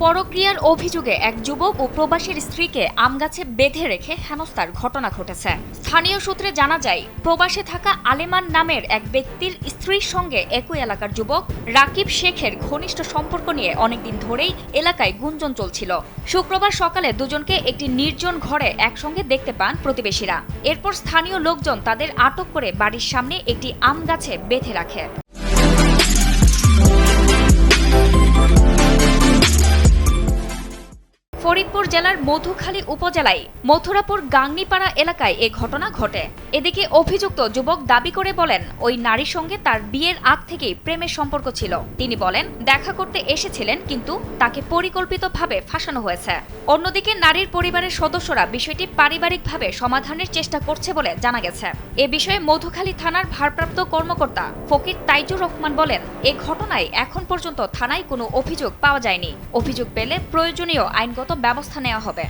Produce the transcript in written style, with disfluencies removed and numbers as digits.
পরক্রিয়ার অভিযোগে এক যুবক ও প্রবাসীর স্ত্রীকে আমগাছে বেঁধে রেখে হেনস্থার ঘটনা ঘটেছে। স্থানীয় সূত্রে জানা যায়, প্রবাসে থাকা আলেমান নামের এক ব্যক্তির স্ত্রীর সঙ্গে একই এলাকার যুবক রাকিব শেখের ঘনিষ্ঠ সম্পর্ক নিয়ে অনেকদিন ধরেই এলাকায় গুঞ্জন চলছিল। শুক্রবার সকালে দুজনকে একটি নির্জন ঘরে একসঙ্গে দেখতে পান প্রতিবেশীরা। এরপর স্থানীয় লোকজন তাদের আটক করে বাড়ির সামনে একটি আম গাছে বেঁধে রাখে। ফরিদপুর জেলার মধুখালী উপজেলায় মথুরাপুর গাংনীপাড়া এলাকায় এ ঘটনা ঘটে। এদিকে অভিযুক্ত যুবক দাবি করে বলেন, ওই নারীর সঙ্গে তার বিয়ের আগ থেকেই প্রেমের সম্পর্ক ছিল। তিনি বলেন, দেখা করতে এসেছিলেন, কিন্তু তাকে পরিকল্পিতভাবে ফাঁসানো হয়েছে। অন্যদিকে নারীর পরিবারের সদস্যরা বিষয়টি পারিবারিকভাবে সমাধানের চেষ্টা করছে বলে জানা গেছে। এ বিষয়ে মধুখালী থানার ভারপ্রাপ্ত কর্মকর্তা ফকির তাইজুর রহমান বলেন, এ ঘটনায় এখন পর্যন্ত থানায় কোনো অভিযোগ পাওয়া যায়নি। অভিযোগ পেলে প্রয়োজনীয় আইনগত ব্যবস্থা নেওয়া হবে।